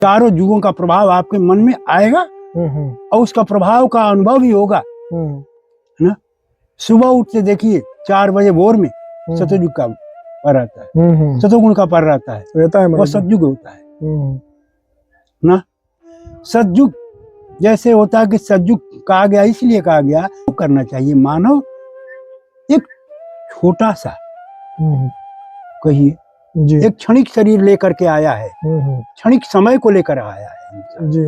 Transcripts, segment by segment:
चारों युगों का प्रभाव आपके मन में आएगा और उसका प्रभाव का अनुभव भी होगा, है ना। सुबह उठते देखिए 4 बजे भोर में सतयुग का पर रहता है, सतोगुण का पर रहता है, वो सतयुग होता है ना। सतयुग जैसे होता है कि सतयुग कहा गया, इसलिए कहा गया करना चाहिए। मानव एक छोटा सा कहिए एक क्षणिक शरीर लेकर के आया है, क्षणिक समय को लेकर आया है जी,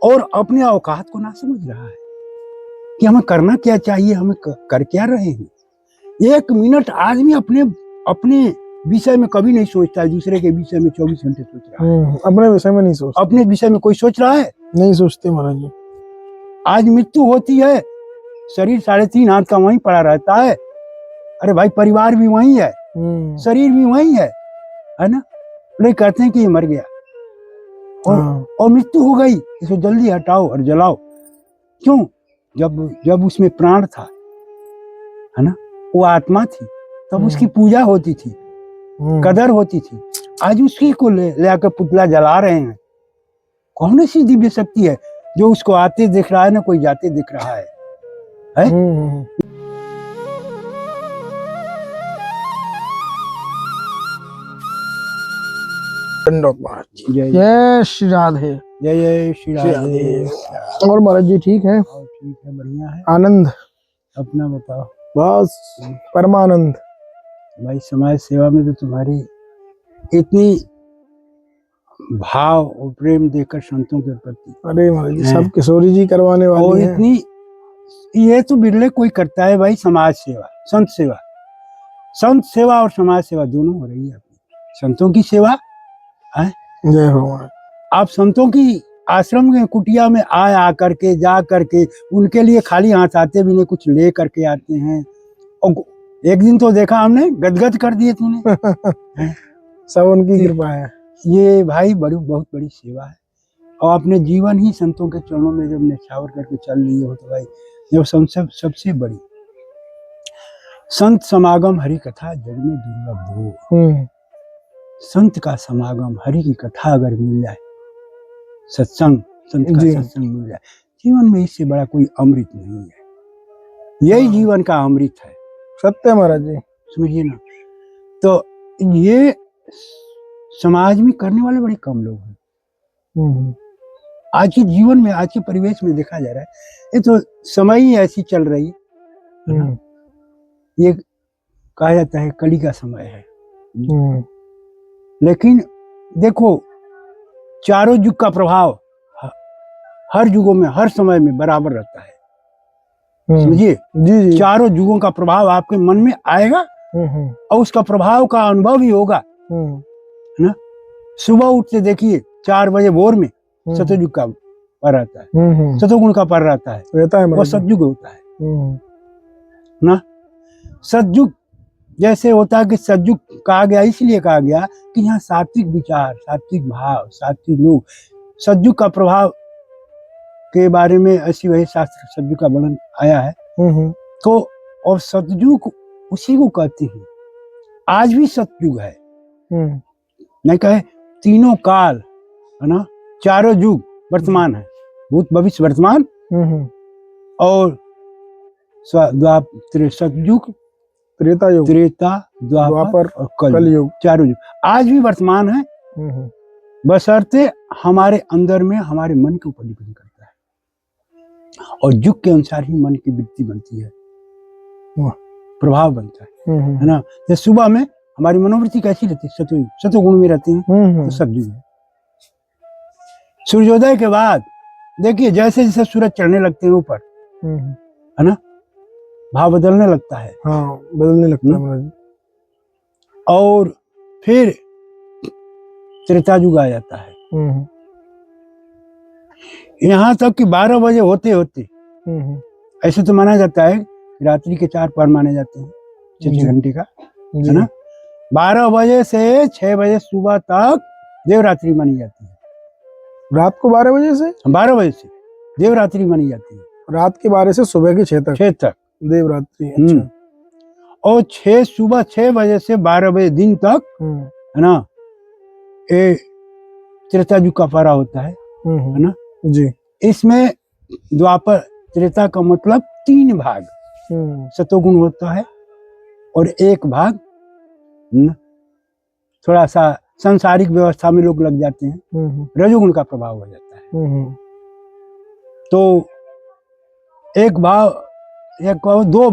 और अपने औकात को ना समझ रहा है कि हमें करना क्या चाहिए, हमें कर क्या रहे हैं। 1 मिनट आदमी अपने विषय में कभी नहीं सोचता है, दूसरे के विषय में 24 घंटे सोच रहा है। अपने विषय में नहीं सोचता। अपने विषय में कोई सोच रहा है? नहीं सोचते महाराज जी। आज मृत्यु होती है, शरीर 3.5 हाथ का वहीं पड़ा रहता है। अरे भाई, परिवार भी वहीं है, शरीर भी वहीं है ना। लोग कहते हैं कि ये मर गया और मृत्यु हो गई, इसको जल्दी हटाओ और जलाओ। क्यों? जब उसमें प्राण था, है ना, वो आत्मा थी, तब उसकी पूजा होती थी, कदर होती थी। आज उसी को ले आकर पुतला जला रहे हैं। कौन सी दिव्य शक्ति है जो उसको आते दिख रहा है ना कोई जाते दिख रहा है? जय श्री राधे। जय श्री राधे। और महाराज जी ठीक है? ठीक है, बढ़िया है। आनंद अपना बताओ। बस परमानंद। भाई, समाज सेवा में तो तुम्हारी इतनी भाव और प्रेम देकर संतों के प्रति। अरे महाराज जी, सब किशोरी जी करवाने वाली हैं। इतनी ये तो बिरले कोई करता है भाई। समाज सेवा, संत सेवा और समाज सेवा दोनों हो रही है अपनी। संतों की सेवा है, जय हो। आप संतों की आश्रम में कुटिया में आ करके जा करके उनके लिए खाली हाथ आते भी नहीं, कुछ ले करके आते हैं। और एक दिन तो देखा हमने, गदगद कर दिए तूने। सब उनकी कृपा है। ये भाई बहुत बड़ी सेवा है। और अपने जीवन ही संतों के चरणों में जब न्यौछावर करके चल रही हो तो भाई ये सबसे बड़ी। संत समागम हरि कथा जग में दुर्लभ हो। संत का समागम, हरि की कथा अगर मिल जाए, सत्संग, संत का सत्संग मिल जाए, जीवन में इससे बड़ा कोई अमृत नहीं है। यही जीवन का अमृत है। सत्य महाराज जी, समझिए ना। तो ये समाज में करने वाले बड़े कम लोग हैं। आज के जीवन में, आज के परिवेश में देखा जा रहा है, ये तो समय ही ऐसी चल रही है। ये कहा जाता है कली का समय है। लेकिन देखो, चारों युग का प्रभाव हर युगों में, हर समय में बराबर रहता है। समझिए जी। चारों युगों का प्रभाव आपके मन में आएगा और उसका प्रभाव का अनुभव भी होगा, है ना। सुबह उठते देखिए 4 बजे भोर में सतयुग का पर रहता है, सतोगुण का पर रहता है, वो सतयुग होता है ना। सतयुग जैसे होता है कि सतयुग कहा गया, इसलिए कहा गया कि यहाँ सात्विक विचार, सात्विक भाव, सात्विक लोग। सतयुग का प्रभाव के बारे में ऐसी वही शास्त्र सतयुग का वर्णन आया है। तो और सतयुग उसी को कहते हैं। आज भी सतयुग है, नहीं कहे तीनों काल, है ना, चारों युग वर्तमान है, भूत भविष्य वर्तमान और सतयुग, त्रेता द्वापर और कलयुग, चारों युग आज भी वर्तमान है। बशर्ते हमारे अंदर में, हमारे मन के ऊपर डिपेंड करता है और युग के अनुसार ही मन की वृत्ति बनती है, प्रभाव बनता है ना। जैसे सुबह में हमारी मनोवृत्ति कैसी रहती है? सतोगुण में रहती है, तो सतयुग है। सूर्योदय के बाद देखिए जैसे जैसे सूरज चढ़ने लगते हैं ऊपर, है ना, भाव बदलने लगता है। बदलने लगता है। और फिर त्रेता युग आ जाता है। यहाँ तक कि 12 बजे होते होते, ऐसे तो माना जाता है रात्रि के 4 पहर माने जाते हैं, 6 घंटे का, है ना। 12 बजे से 6 बजे सुबह तक देवरात्रि मानी जाती है। रात को 12 बजे से 12 बजे से देवरात्रि मानी जाती है। रात के 12 से सुबह के 6 तक देवरात्रि। अच्छा। और सुबह 6 बजे से 12 बजे दिन तक, है ना, त्रेता युग का पारा होता है ना जी। इसमें द्वापर त्रेता का मतलब 3 भाग सतोगुण होता है और 1 भाग थोड़ा सा सांसारिक व्यवस्था में लोग लग जाते हैं, रजोगुण का प्रभाव हो जाता है। तो दो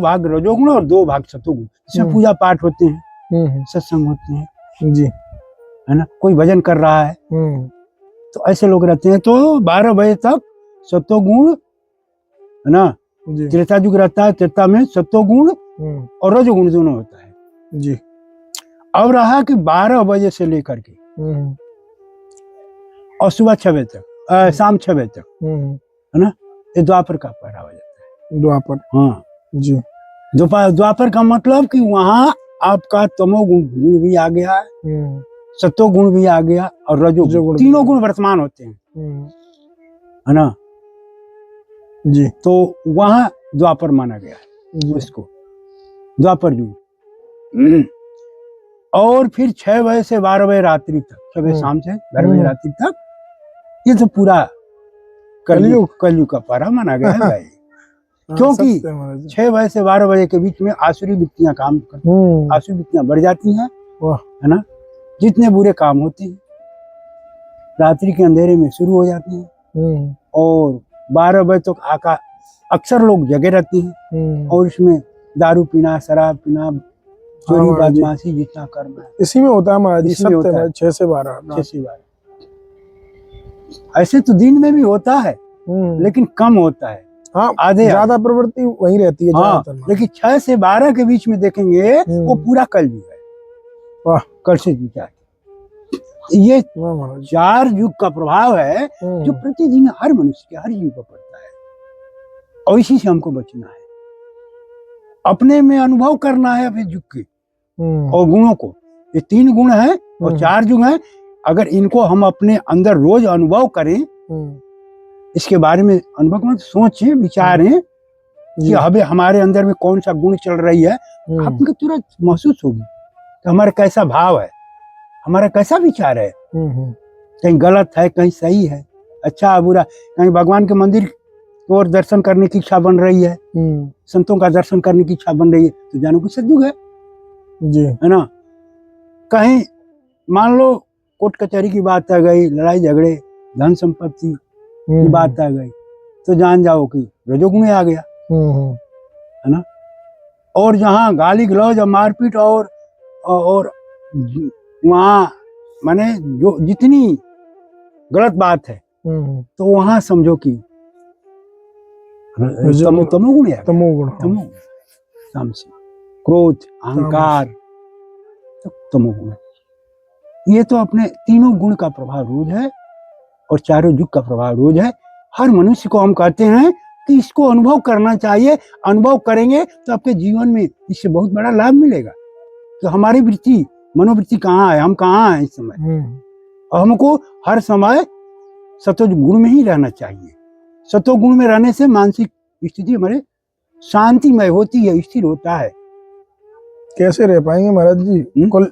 भाग रजोगुण और 2 भाग सतोगुण, इसमें पूजा पाठ होते हैं, सत्संग होते हैं जी, है ना, कोई भजन कर रहा है तो ऐसे लोग रहते हैं। तो 12 बजे तक सतोगुण है ना, त्रेता युग रहता है, त्रेता में सतोगुण और रजोगुण दोनों होता है जी। अब रहा कि 12 बजे से लेकर के और सुबह 6 बजे तक, शाम 6 बजे तक है ना, ये द्वापर का पारा हो जाता है। द्वापर, हाँ जी। द्वापर का मतलब कि वहाँ आपका तमोगुण भी आ गया है, सत्वगुण भी आ गया और रजोगुण, तीनों गुण वर्तमान होते हैं है ना जी। तो वहाँ द्वापर माना गया है उसको, द्वापर युग। और फिर 6 बजे से 12 बजे रात्रि तक, 6 बजे शाम से 12 बजे रात्रि तक, ये तो पूरा कलयुग का पारा माना गया है भाई। क्योंकि 6 बजे से 12 बजे के बीच में आसुरी वृत्तियां काम करती, आसुरी वृत्तियां बढ़ जाती हैं है ना, जितने बुरे काम होते हैं रात्रि के अंधेरे में शुरू हो जाते हैं और 12 बजे तक अक्सर लोग जगे रहते हैं और इसमें दारू पीना, शराब पीना, चोरी बदमाशी जितना करना है इसी में होता है महाराज जी, सत्य में 6 से 12। ऐसे तो दिन में भी होता है लेकिन कम होता है, हाँ, आधे ज्यादा प्रवृत्ति वही रहती है। हाँ, लेकिन 6 से 12 के बीच में देखेंगे वो पूरा कलयुग है। वाह, कलयुग विचार, ये 4 युग का प्रभाव है जो प्रतिदिन हर मनुष्य के, हर जीव पर पड़ता है और इसी से हमको बचना है, अपने में अनुभव करना है अपने युग के और गुणों को। ये 3 गुण हैं और 4 युग हैं, अगर इनको हम अपने अंदर रोज अनुभव करें, इसके बारे में अनुभव में सोचें, विचारें कि अभी हमारे अंदर में कौन सा गुण चल रही है, आपको तुरंत महसूस होगी कि हमारा कैसा भाव है, हमारा कैसा विचार है, कहीं गलत है, कहीं सही है, अच्छा बुरा, कहीं भगवान के मंदिर और दर्शन करने की इच्छा बन रही है, संतों का दर्शन करने की इच्छा बन रही है, तो जानो कि सतयुग है जी, है ना। कहीं मान लो कोर्ट कचहरी की बात आ गई, लड़ाई झगड़े, धन संपत्ति की बात आ गई, तो जान जाओ कि रजोगुण आ गया है ना। और जहाँ गाली गलौज और मारपीट और वहाँ माने जो जितनी गलत बात है तो वहाँ समझो कि तमोगुण है, तमोगुण, क्रोध, अहंकार, तो तमोगुण। ये तो अपने तीनों गुण का प्रभाव रोज है और 4 युग का प्रभाव रोज है। हर मनुष्य को हम कहते हैं कि इसको अनुभव करना चाहिए, अनुभव करेंगे तो आपके जीवन में इससे बहुत बड़ा लाभ मिलेगा। तो हमारी वृत्ति, मनोवृत्ति कहाँ है, हम कहाँ हैं इस समय, और हमको हर समय सत्वगुण गुण में ही रहना चाहिए। सत्वगुण गुण में रहने से मानसिक स्थिति हमारे शांतिमय होती है, स्थिर होता है। कैसे रह पाएंगे महाराज जी, कुल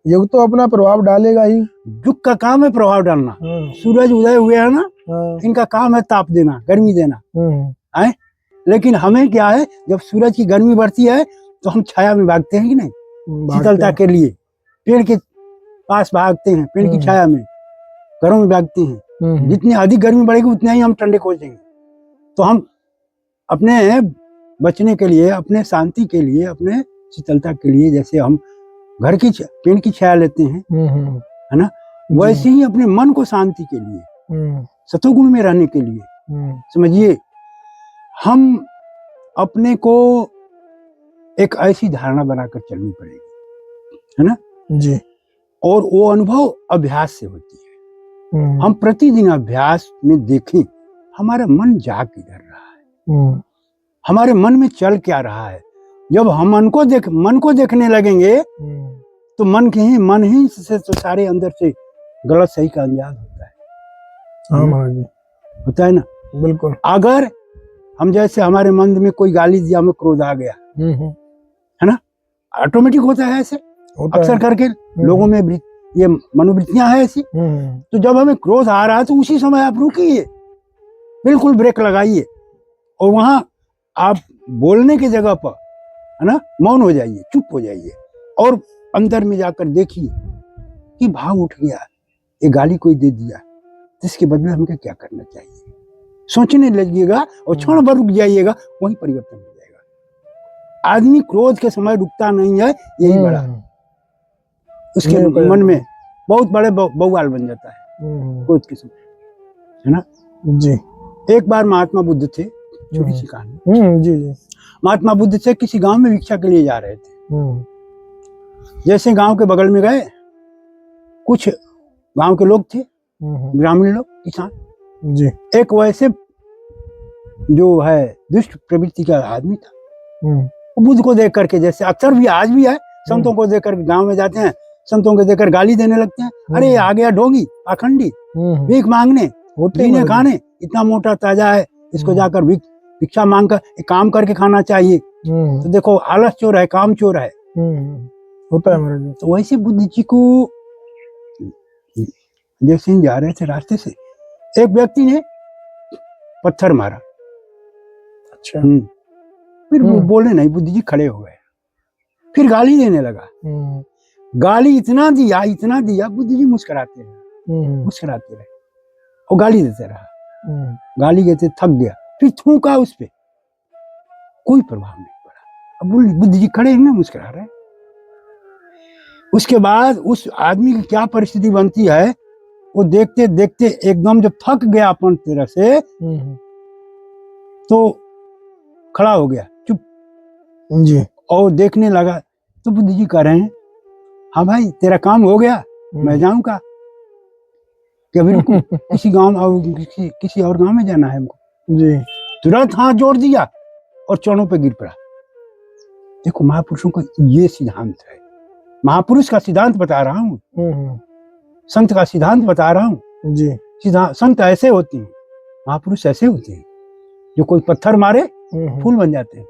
युग तो अपना प्रभाव डालेगा ही, युग का काम है प्रभाव डालना। सूरज उदय हुए है ना, इनका काम है ताप देना, गर्मी देना है, लेकिन हमें क्या है, जब सूरज की गर्मी बढ़ती है तो हम छाया में भागते हैं कि नहीं, शीतलता के लिए पेड़ के पास भागते हैं, पेड़ की छाया में, घरों में भागते हैं। जितनी अधिक गर्मी बढ़ेगी उतना ही हम ठंडे खोजेंगे। तो हम अपने बचने के लिए, अपने शांति के लिए, अपने शीतलता के लिए, जैसे हम घर की पेड़ की छाया लेते हैं है ना, वैसे ही अपने मन को शांति के लिए, सत्वगुण में रहने के लिए, समझिए हम अपने को एक ऐसी धारणा बनाकर चलनी पड़ेगी, है ना जी। और वो अनुभव अभ्यास से होती है। हम प्रतिदिन अभ्यास में देखें हमारा मन जा किधर रहा है, हमारे मन में चल क्या रहा है। जब हम मन को देखने लगेंगे तो मन ही से तो सारे अंदर से गलत सही का अंजाम होता है। हाँ महाराज जी, होता है ना, बिल्कुल। अगर हम जैसे हमारे मन में कोई गाली दिया, हमें क्रोध आ गया है ना, ऑटोमेटिक होता है ऐसे अक्सर करके लोगों में ये मनोवृत्तियां हैं ऐसी। तो जब हमें क्रोध आ रहा है तो उसी समय आप रुकिए, बिल्कुल ब्रेक लगाइए, और वहां आप बोलने की जगह पर, है ना, मौन हो जाइए, चुप हो जाइए, और अंदर में जाकर देखिए कि भाव उठ गया, ये गाली कोई दे दिया, तो इसके बदले हमें क्या करना चाहिए, सोचने लगिएगा और क्षण भर रुक जाइएगा, वही परिवर्तन हो जाएगा। आदमी क्रोध के समय रुकता नहीं है, यही बड़ा उसके मन में बहुत बड़े बवाल बन जाता है क्रोध के समय, है ना जी। एक बार महात्मा बुद्ध थे, छोटी सी कहानी। जी जी। महात्मा बुद्ध से किसी गांव में भिक्षा के लिए जा रहे थे। जैसे गांव के बगल में गए, कुछ गांव के लोग थे, ग्रामीण लोग, किसान जी। एक वैसे जो है दुष्ट प्रवृत्ति का आदमी था, बुद्ध को देख करके, जैसे अक्सर भी आज भी है, संतों को देख कर गाँव में जाते हैं, संतों को देखकर गाली देने लगते हैं, अरे आ गया ढोंगी, पाखंडी, भीख मांगने, जीने खाने, इतना मोटा ताजा है, इसको जाकर भिक्षा मांग कर एक काम करके खाना चाहिए। तो देखो आलस चोर है, काम चोर है, होता है महाराज। तो वैसे बुद्ध जी को जैसे ही जा रहे थे रास्ते से, एक व्यक्ति ने पत्थर मारा। अच्छा। फिर वो बोले नहीं, बुद्ध जी खड़े हो गए, फिर गाली देने लगा। गाली इतना दिया, बुद्ध जी मुस्कुराते रहे और गाली देते रहा, गाली देते थक गया, फिर थूका उस पे, कोई प्रभाव नहीं पड़ा। अब बुद्ध जी खड़े हैं, मुस्कुरा रहे। उसके बाद उस आदमी की क्या परिस्थिति बनती है, वो देखते देखते एकदम जब थक गया अपन तरह से, तो खड़ा हो गया चुप जी, और देखने लगा। तो बुद्ध जी कह रहे हैं, हाँ भाई तेरा काम हो गया, मैं जाऊं का, कि अभी किसी गांव किसी और गांव में जाना है हमको जी। तुरंत हाथ जोड़ दिया और चरणों पे गिर पड़ा। देखो महापुरुषों का ये सिद्धांत है, महापुरुष का सिद्धांत बता रहा हूँ, संत का सिद्धांत बता रहा हूँ जी। संत ऐसे होते हैं, महापुरुष ऐसे होते हैं, जो कोई पत्थर मारे फूल बन जाते हैं।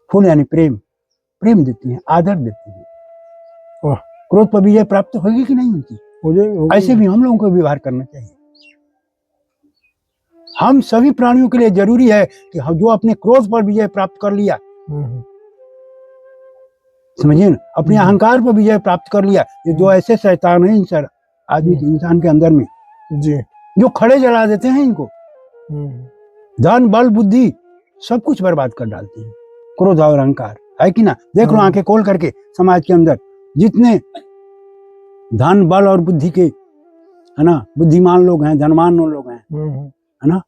फूल यानी प्रेम देते हैं, आदर देते हैं। क्रोध पर विजय प्राप्त होगी कि नहीं होती? हो जाएगी। ऐसे भी हम लोगों को व्यवहार करना चाहिए। हम सभी प्राणियों के लिए जरूरी है कि हम जो अपने क्रोध पर विजय प्राप्त कर लिया, समझिए ना, अपने अहंकार पर विजय प्राप्त कर लिया, ये जो ऐसे शैतान है इंसान आदमी के, इंसान के अंदर में जी, जो खड़े जला देते हैं, इनको धन बल बुद्धि सब कुछ बर्बाद कर डालते हैं, क्रोध और अहंकार, है कि ना? देख लो आंखें खोल करके, समाज के अंदर जितने धन बल और बुद्धि के, है ना, बुद्धिमान लोग हैं, धनवान लोग हैं, है ना,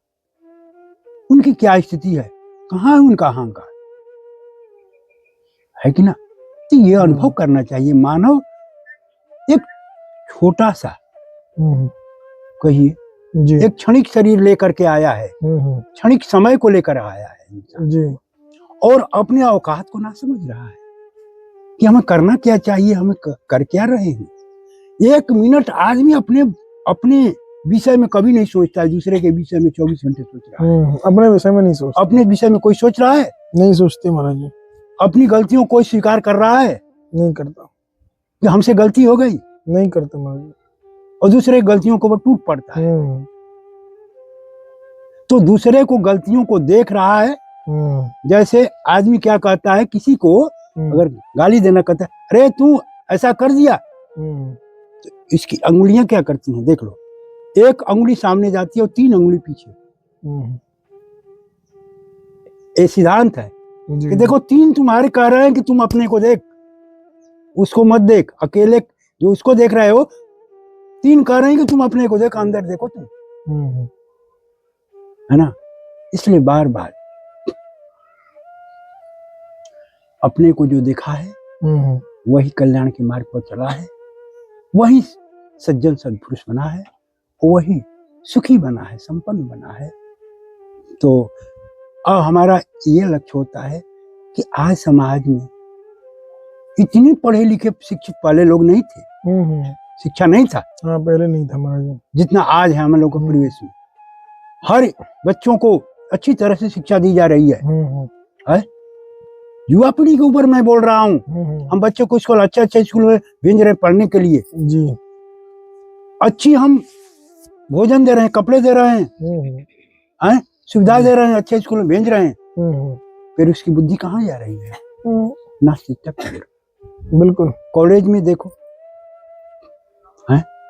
उनकी क्या स्थिति है, कहाँ है उनका अहंकार, है कि ना? तो ये अनुभव करना चाहिए। मानव एक छोटा सा कहिए, एक क्षणिक शरीर लेकर के आया है, क्षणिक समय को लेकर आया है जी, और अपने औकात को ना समझ रहा है कि हमें करना क्या चाहिए, हमें कर क्या रहे हैं। एक मिनट आदमी अपने विषय में कभी नहीं सोचता है, दूसरे के विषय में 24 घंटे सोच रहा है। अपने विषय में नहीं सोचता। अपने विषय में कोई सोच रहा है? नहीं सोचते महाराज जी। अपनी गलतियों को कोई स्वीकार कर रहा है? नहीं करता। कि हमसे गलती हो गई? नहीं करता महाराज जी। और दूसरे गलतियों को वो टूट पड़ता है। तो दूसरे को गलतियों को देख रहा है। जैसे आदमी क्या कहता है, किसी को अगर गाली देना कहता है, अरे तू ऐसा कर दिया, तो इसकी अंगुलियां क्या करती हैं, देख लो, एक अंगुली सामने जाती है और 3 अंगुली पीछे। ये सिद्धांत है कि देखो 3 तुम्हारे कह रहे हैं कि तुम अपने को देख, उसको मत देख, अकेले जो उसको देख रहे हो, 3 कह रहे हैं कि तुम अपने को देख, अंदर देखो तुम, है ना? इसलिए बार बार अपने को जो देखा है वही कल्याण के मार्ग पर चला है, वही सज्जन सद्पुरुष बना है, वही सुखी बना है, संपन्न बना है। तो अब हमारा ये लक्ष्य होता है कि आज समाज में इतने पढ़े लिखे शिक्षित पहले लोग नहीं थे, शिक्षा नहीं था। हाँ, पहले नहीं था महाराज, जितना जितना आज है हम लोग के परिवेश में। हर बच्चों को अच्छी तरह से शिक्षा दी जा रही है। युवा पीढ़ी के ऊपर मैं बोल रहा हूँ। हम बच्चों को स्कूल अच्छे स्कूल में भेज रहे हैं पढ़ने के लिए जी, अच्छी हम भोजन दे रहे हैं, कपड़े दे रहे हैं, सुविधा दे रहे हैं, अच्छे स्कूल में भेज रहे हैं, फिर उसकी बुद्धि कहाँ जा रही है? नास्तिकता की तरफ। बिल्कुल। कॉलेज में देखो,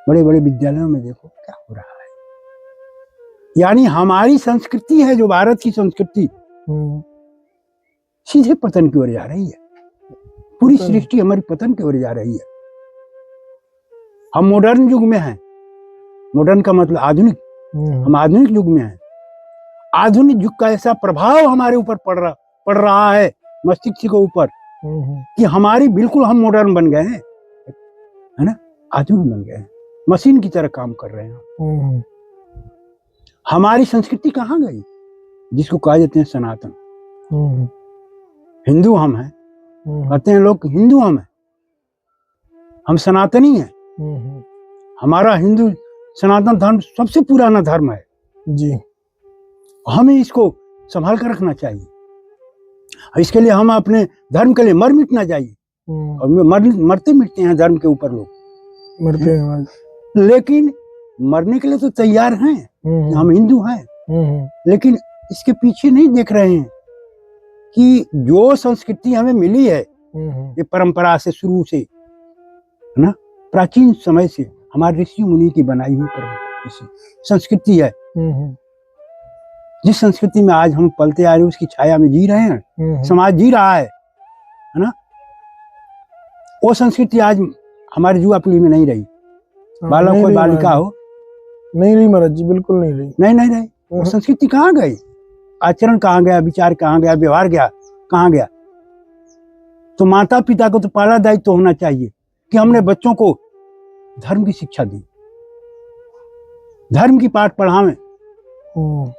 बड़े बड़े विद्यालयों में देखो क्या हो रहा है। यानी हमारी संस्कृति है जो भारत की संस्कृति सीधे पतन की ओर जा रही है। पूरी सृष्टि हमारी पतन की ओर जा रही है। हम मॉडर्न युग में हैं। मॉडर्न का मतलब आधुनिक। हम आधुनिक युग में हैं। आधुनिक युग का ऐसा प्रभाव हमारे ऊपर पड़ रहा है मस्तिष्क के ऊपर कि हमारी बिल्कुल हम मॉडर्न बन गए हैं, है ना, आधुनिक बन गए हैं, मशीन की तरह काम कर रहे हैं। हमारी संस्कृति कहाँ गई जिसको कहा जाते हैं सनातन? हिंदू हम हैं, कहते हैं लोग हिंदू हम सनातनी हैं। हमारा हिंदू सनातन धर्म सबसे पुराना धर्म है जी। हमें इसको संभाल कर रखना चाहिए। इसके लिए हम अपने धर्म के लिए मर मिटना चाहिए। और मरते मिटते हैं धर्म के ऊपर, लोग मरते हैं, लेकिन मरने के लिए तो तैयार हैं कि हम हिंदू हैं, लेकिन इसके पीछे नहीं देख रहे हैं कि जो संस्कृति हमें मिली है ये परंपरा से, शुरू से, है ना, प्राचीन समय से हमारे ऋषि मुनि की बनाई हुई संस्कृति है। जिस संस्कृति में आज हम पलते आ रहे हैं उसकी छाया में जी रहे हैं, समाज जी रहा है ना, वो संस्कृति आज हमारी युवा पीढ़ी में नहीं रही। बालक हो बालिका हो, नहीं रही महाराज जी, बिल्कुल नहीं रही। नहीं रही। वो संस्कृति कहाँ गई? आचरण कहाँ गया? विचार कहाँ गया? व्यवहार कहाँ गया? तो माता पिता को तो पहला दायित्व होना चाहिए कि हमने बच्चों को धर्म की शिक्षा दी, धर्म की पाठ पढ़ावें,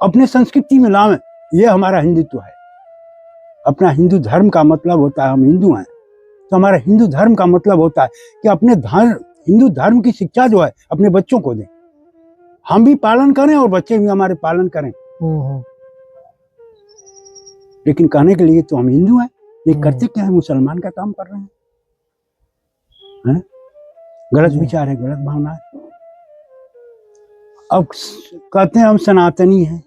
अपने संस्कृति में लावें। ये हमारा हिंदुत्व है। अपना हिंदू धर्म का मतलब होता है, हम हिंदू हैं तो हमारा हिंदू धर्म का मतलब होता है कि अपने हिंदू धर्म की शिक्षा जो है अपने बच्चों को दें, हम भी पालन करें और बच्चे भी हमारे पालन करें। लेकिन कहने के लिए तो हम हिंदू हैं, ये करते क्या है? मुसलमान का काम कर रहे हैं। गलत विचार है, गलत भावना है। अब कहते हैं हम सनातनी हैं,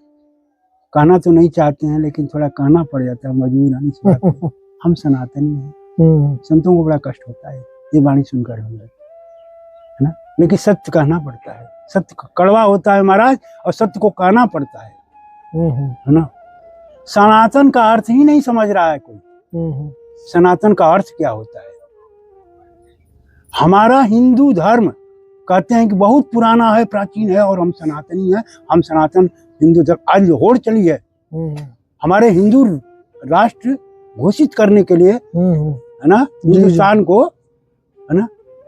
कहना तो नहीं चाहते हैं लेकिन थोड़ा कहना पड़ जाता है मजबूरन इस बात पे। हम सनातनी हैं। संतों को बड़ा कष्ट होता है ये वाणी सुनकर, है ना, लेकिन सत्य कहना पड़ता है। सत्य कड़वा होता है महाराज, और सत्य को कहना पड़ता है ना। सनातन का अर्थ ही नहीं समझ रहा है कोई। सनातन का अर्थ क्या होता है? हमारा हिंदू धर्म कहते हैं कि बहुत पुराना है, प्राचीन है, और हम सनातनी हैं। हम सनातन हिंदू धर्म, आज होड़ चली है हमारे हिंदू राष्ट्र घोषित करने के लिए, है ना, हिंदुस्तान को, है ना,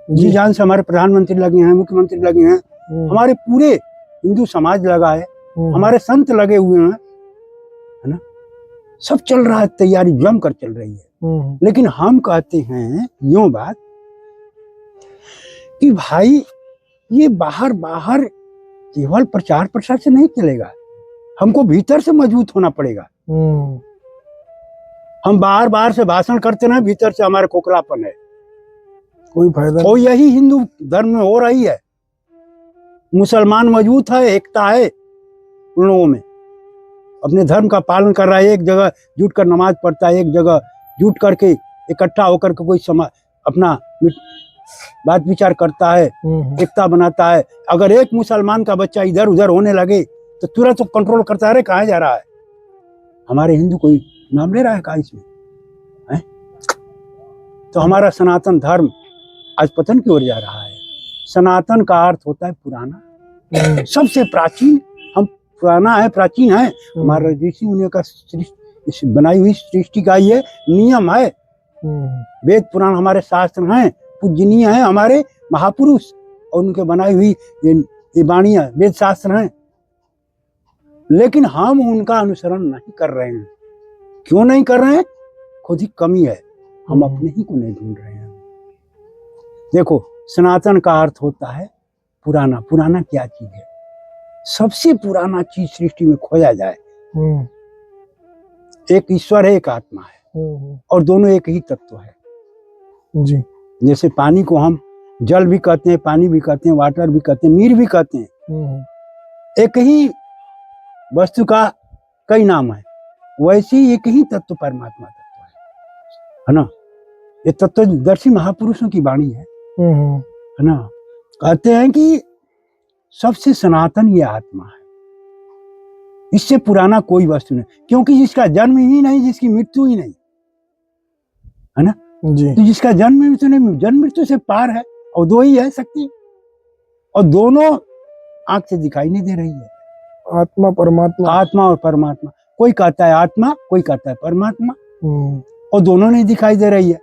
जी जान से हमारे प्रधानमंत्री लगे हैं, मुख्यमंत्री लगे हैं, हमारे पूरे हिंदू समाज लगा है, हमारे संत लगे हुए हैं, है ना, सब चल रहा है, तैयारी जम कर चल रही है। लेकिन हम कहते हैं यूं बात कि भाई ये बाहर केवल प्रचार प्रसार से नहीं चलेगा, हमको भीतर से मजबूत होना पड़ेगा। हम बाहर से भाषण करते रहे, भीतर से हमारा खोखलापन है, कोई फायदा नहीं। और यही हिंदू धर्म में हो रही है। मुसलमान मजबूत है, एकता है उन लोगों में, अपने धर्म का पालन कर रहा है, एक जगह जुट कर नमाज पढ़ता है, एक जगह जुट करके इकट्ठा होकर के कोई अपना बात विचार करता है, एकता बनाता है। अगर एक मुसलमान का बच्चा इधर उधर होने लगे तो तुरंत तो कंट्रोल करता है, कहाँ जा रहा है? हमारे हिंदू कोई नाम ले रहा है कहाँ इसमें है? तो हमारा सनातन धर्म आज पतन की ओर जा रहा है। सनातन का अर्थ होता है पुराना, सबसे प्राचीन। हम पुराना है, प्राचीन है। हमारा ऋषि मुनियों का बनाई हुई सृष्टि का ये नियम है। वेद पुराण हमारे शास्त्र हैं, पूजनीय है, हमारे महापुरुष और उनके बनाई हुई ये वाणियां वेद शास्त्र हैं। लेकिन हम उनका अनुसरण नहीं कर रहे हैं। क्यों नहीं कर रहे हैं? खुद ही कमी है, हम अपने ही को नहीं ढूंढ रहे हैं। देखो, सनातन का अर्थ होता है पुराना। पुराना क्या चीज है? सबसे पुराना चीज सृष्टि में खोजा जाए। एक ईश्वर है, एक आत्मा है, और दोनों एक ही तत्व है जी। जैसे पानी को हम जल भी कहते हैं, पानी भी कहते हैं, वाटर भी कहते हैं, नीर भी कहते हैं। एक ही वस्तु का कई नाम है, वैसे ही एक ही तत्व परमात्मा तत्व है ना। ये तत्वदर्शी महापुरुषों की वाणी है ना। कहते हैं कि सबसे सनातन ये आत्मा है, इससे पुराना कोई वस्तु नहीं, क्योंकि जिसका जन्म ही नहीं, जिसकी मृत्यु ही नहीं, है ना जी। तो जिसका जन्म मृत्यु नहीं, जन्म मृत्यु से पार है, और दो ही है शक्ति, और दोनों आंख से दिखाई नहीं दे रही है। आत्मा परमात्मा, आत्मा और परमात्मा, कोई कहता है आत्मा, कोई कहता है परमात्मा, और दोनों नहीं दिखाई दे रही है।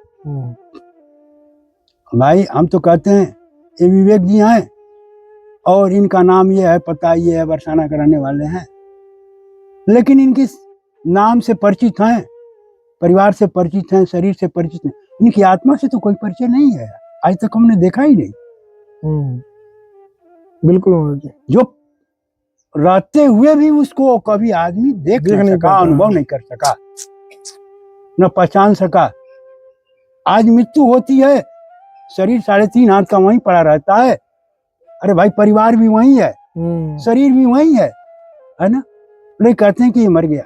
भाई हम तो कहते हैं ये विवेक जी हैं और इनका नाम ये है, पता ये है, बरसाना कराने वाले हैं, लेकिन इनके नाम से परिचित हैं, परिवार से परिचित हैं, शरीर से परिचित हैं, इनकी आत्मा से तो कोई परिचय नहीं है, आज तक हमने देखा ही नहीं। बिल्कुल। जो रहते हुए भी उसको कभी आदमी देख नहीं सका, अनुभव नहीं कर सका, न पहचान सका। आज मृत्यु होती है, शरीर 3.5 हाथ का वहीं पड़ा रहता है। अरे भाई परिवार भी वहीं है, शरीर भी वहीं है ना। लोग कहते हैं कि ये मर गया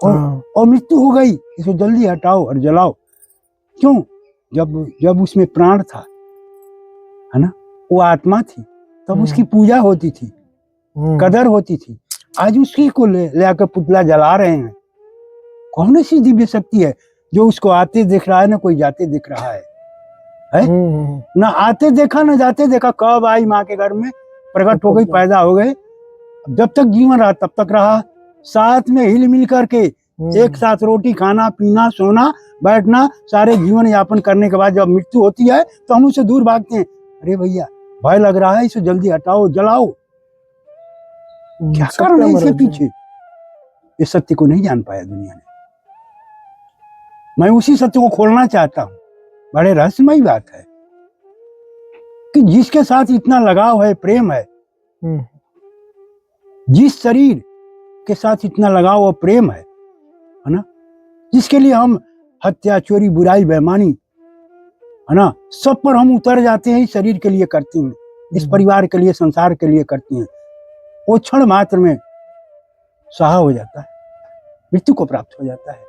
और मृत्यु हो गई, इसको जल्दी हटाओ और जलाओ। क्यों? जब उसमें प्राण था, है ना, वो आत्मा थी, तब उसकी पूजा होती थी, कदर होती थी। आज उसी को ले आकर पुतला जला रहे हैं। कौन ऐसी दिव्य शक्ति है जो उसको आते दिख रहा है, ना कोई जाते दिख रहा है? ना आते देखा ना जाते देखा। कब आई माँ के घर में, प्रकट हो गई, पैदा हो गए, जब तक जीवन रहा तब तक रहा, साथ में हिल मिल करके एक साथ रोटी खाना, पीना, सोना, बैठना, सारे जीवन यापन करने के बाद जब मृत्यु होती है तो हम उससे दूर भागते हैं। अरे भैया भय लग रहा है, इसे जल्दी हटाओ, जलाओ। क्या कारण है इसके पीछे? इस सत्य को नहीं जान पाया दुनिया ने। मैं उसी सत्य को खोलना चाहता हूँ। बड़े रहस्यमयी बात है कि जिसके साथ इतना लगाव है, प्रेम है, जिस शरीर के साथ इतना लगाव और प्रेम है ना, जिसके लिए हम हत्या, चोरी, बुराई, बेईमानी, है ना, सब पर हम उतर जाते हैं, इस शरीर के लिए करते हैं, इस परिवार के लिए, संसार के लिए करते हैं, वो क्षण मात्र में सहा हो जाता है, मृत्यु को प्राप्त हो जाता है।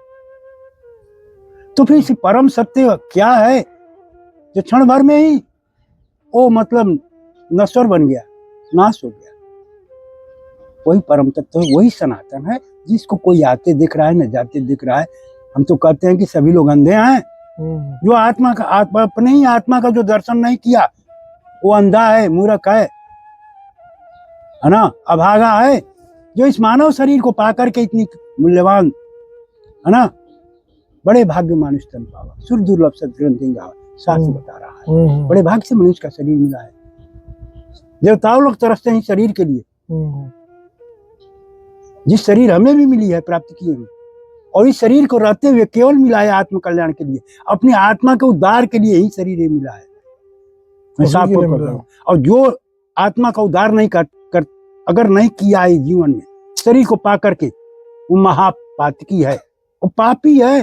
तो फिर इस परम सत्य क्या है जो क्षण भर में ही वो मतलब नश्वर बन गया, नाश हो गया? वही परम तत्व है, वही सनातन है, जिसको कोई आते दिख रहा है, न जाते दिख रहा है। हम तो कहते हैं कि सभी लोग अंधे हैं। जो आत्मा का अपने ही आत्मा का जो दर्शन नहीं किया वो अंधा है, मूर्ख है ना, अभागा है। जो इस मानव शरीर को पाकर के इतनी मूल्यवान, है ना, बड़े भाग्य मानुष तन पावा, सुर दुर्लभ सत्ग्रंथि गावा, शास्त्र बता रहा है। बड़े भाग्य से मनुष्य का शरीर मिला है। देवताओं लोग तरसते हैं शरीर के लिए, जिस शरीर हमें भी मिली है, प्राप्त की है, और इस शरीर को रहते हुए केवल मिला है आत्म कल्याण के लिए, अपनी आत्मा के उद्धार के लिए ही शरीर ये मिला है। मैं साफ तौर पर, और जो आत्मा का उद्धार नहीं कर अगर नहीं किया है जीवन में, शरीर को पा करके, वो महापातकी है, वो पापी है,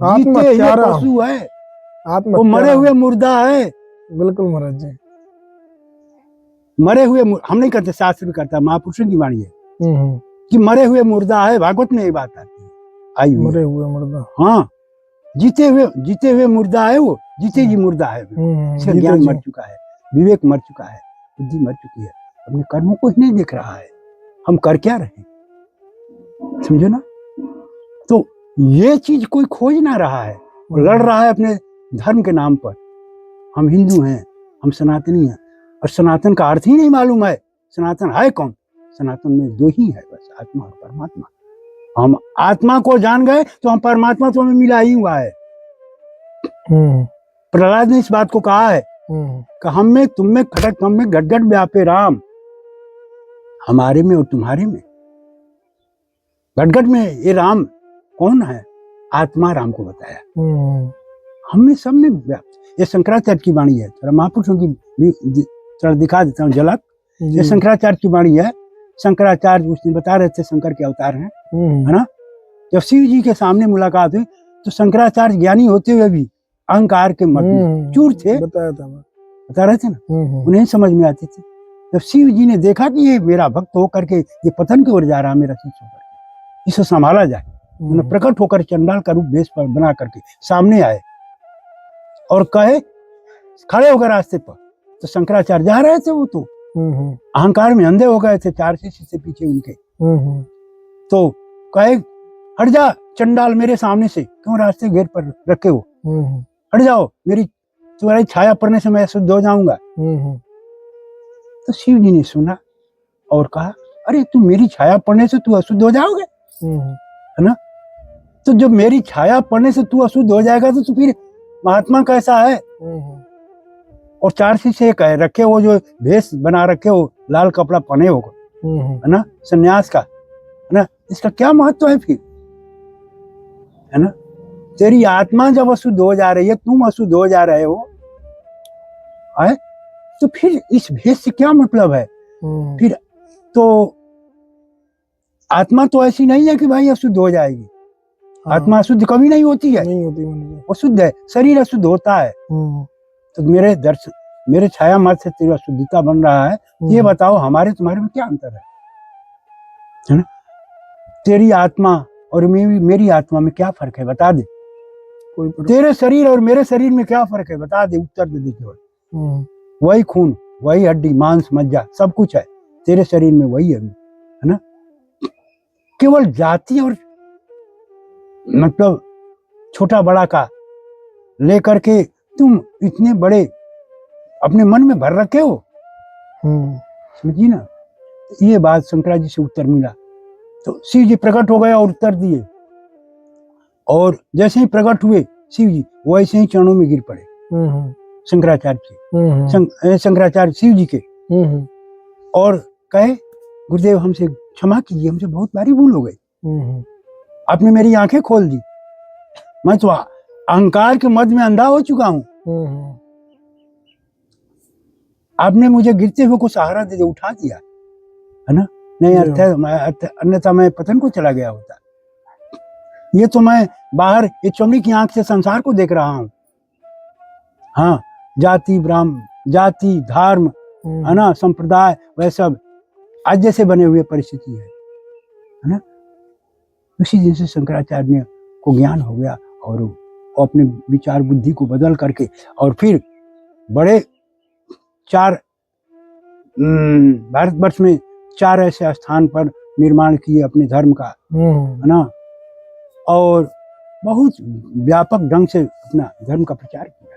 जीते हुए पशु है, वो मरे हुए मुर्दा है। बिल्कुल महाराज जी, मरे हुए, हम नहीं कहते, शास्त्र भी करता, महापुरुषों की वाणी है कि मरे हुए मुर्दा है। भागवत में ये बात आती है, आई हुई मरे हुए मुर्दा। हाँ, जीते हुए मुर्दा है, वो जीते जी मुर्दा है। इसका ज्ञान मर चुका है, विवेक मर चुका है, बुद्धि मर चुकी है, अपने कर्मों को ही नहीं देख रहा है। हम कर क्या रहे, समझो ना। तो ये चीज कोई खोज ना रहा है, लड़ रहा है अपने धर्म के नाम पर। हम हिंदू हैं, हम सनातनी हैं, और सनातन का अर्थ ही नहीं मालूम है। सनातन है कौन? सनातन में दो ही है बस, आत्मा और परमात्मा। हम आत्मा को जान गए तो हम परमात्मा तो हमें मिला ही हुआ है। प्रहलाद ने इस बात को कहा है कि हम में, तुम में, खटक हम में, घट घट व्यापे राम। हमारे में और तुम्हारे में, घट घट में ये राम कौन है? आत्मा राम को बताया। हम में, सब में व्याप्त। ये शंकराचार्य की वाणी है, थोड़ा महापुरुषों की थोड़ा दिखा देता हूँ झलक। ये शंकराचार्य की वाणी है। शंकराचार्य उस दिन बता रहे थे, शंकर के अवतार हैं, है ना, जब शिव जी के सामने मुलाकात हुई तो शंकराचार्य ज्ञानी होते हुए भी अहंकार के मत में चूर थे, बताया था, बता रहे थे ना, उन्हें समझ में आती थी। जब शिव जी ने देखा कि ये मेरा भक्त होकर के ये पतन की ओर जा रहा, मेरा शिष्य होकर के, इसे संभाला जाए, उन्हें प्रकट होकर चंडाल का रूप वेश पर बना करके सामने आए और कहे, खड़े होकर रास्ते पर। तो शंकराचार्य जा रहे थे, वो तो अहंकार में अंधे हो गए थे, 4 शिष्य से पीछे उनके। तो कहे, हट जा चंडाल मेरे सामने से, क्यों रास्ते घेर पर रखे हो, हट जाओ, मेरी तुम्हारी छाया पड़ने से मैं शुद्ध हो जाऊंगा। तो शिव जी ने सुना और कहा, अरे तू मेरी छाया पड़ने से तू अशुद्ध हो जाओगे, है ना? तो जब मेरी छाया पड़ने से तू अशुद्ध हो जाएगा तो फिर महात्मा कैसा है? और 4 शिष्य कहे रखे हो, जो भेष बना रखे हो, लाल कपड़ा पहने हो, है ना, सन्यास का, है ना, इसका क्या महत्व है फिर, है ना? तेरी आत्मा जब अशुद्ध हो जा रही है, तुम अशुद्ध हो जा रहे हो, है, तो फिर इस भेष से क्या मतलब है? फिर तो आत्मा तो ऐसी नहीं है कि भाई अशुद्ध हो जाएगी। आत्मा अशुद्ध कभी नहीं होती है, नहीं होती, वो शुद्ध है, शरीर अशुद्ध होता है। तो मेरे छाया मत से तेरा शुद्धता बन रहा है, ये बताओ हमारे तुम्हारे में क्या अंतर है ना? तेरी आत्मा और मेरी आत्मा में क्या फर्क है, बता दे। तेरे शरीर और मेरे शरीर में क्या फर्क है, बता दे, उत्तर दे दे केवल। वही खून, वही हड्डी, मांस, मज्जा, सब कुछ है तेरे शरीर में, वही है ना? केवल जाति और मतलब छोटा बड़ा का लेकर के तुम इतने बड़े अपने मन में भर रखे हो, समझिए ना। ये बात शंकराचार्य जी से उत्तर मिला तो शिव जी प्रकट हो गए और उत्तर दिए, और जैसे ही प्रकट हुए शिव जी वैसे ही चरणों में गिर पड़े शंकराचार्य के, शंकराचार्य शिव जी के, और कहे, गुरुदेव हमसे क्षमा कीजिए, हमसे बहुत भारी भूल हो गई, आपने मेरी आंखें खोल दी, मैं तो अहंकार के मद में अंधा हो चुका हूँ, आपने मुझे गिरते हुए को सहारा दे उठा दिया, है ना? नहीं अन्यथा मैं पतन को चला गया होता। ये तो मैं बाहर ये चमड़ी की आंख से संसार को देख रहा हूँ, हाँ, जाति जाति धर्म, है ना, संप्रदाय, वह सब आज जैसे बने हुए परिस्थिति है ना? उसी दिन से शंकराचार्य ने को ज्ञान हो गया और वो अपने विचार बुद्धि को बदल करके और फिर बड़े 4 भारतवर्ष में 4 ऐसे स्थान पर निर्माण किए अपने धर्म का, है ना, और बहुत व्यापक ढंग से अपना धर्म का प्रचार किया।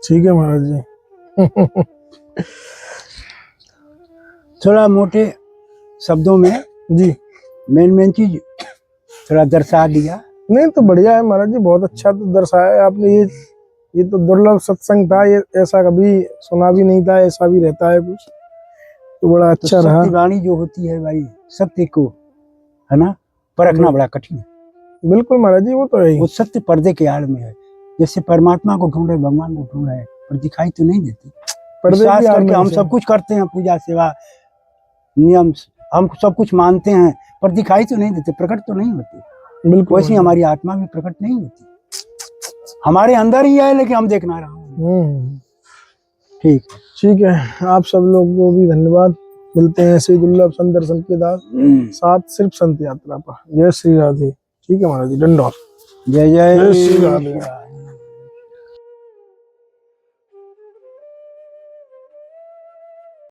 ठीक है महाराज जी। थोड़ा मोटे शब्दों में जी मेन चीज थोड़ा दर्शा दिया। नहीं तो बढ़िया है महाराज जी, बहुत अच्छा तो दर्शाया आपने। ये तो दुर्लभ सत्संग था, ये ऐसा कभी सुना भी नहीं था, ऐसा भी रहता है कुछ, तो बड़ा अच्छा रहा। सत्य वाणी जो होती है भाई, सत्य को, है ना, परखना बड़ा कठिन है। बिल्कुल महाराज जी, वो तो है, वो सत्य पर्दे के आड़ में है। जैसे परमात्मा को ढूंढ रहे, भगवान को ढूंढ रहे, पर दिखाई तो नहीं देती। विश्वास करके हम सब कुछ करते हैं, पूजा सेवा नियम हम सब कुछ मानते हैं, पर दिखाई तो नहीं देते, प्रकट तो नहीं होती। बिल्कुल वैसे हमारी आत्मा भी प्रकट नहीं होती, हमारे अंदर ही है, लेकिन हम देख ना रहा हूँ। ठीक है, आप सब लोग को भी धन्यवाद। मिलते हैं ऐसे दुर्लभ संत दर्शन के साथ सिर्फ संत यात्रा पर। जय श्री राधे। ठीक है महाराज जी, दंडौत। जय जय श्री राधे।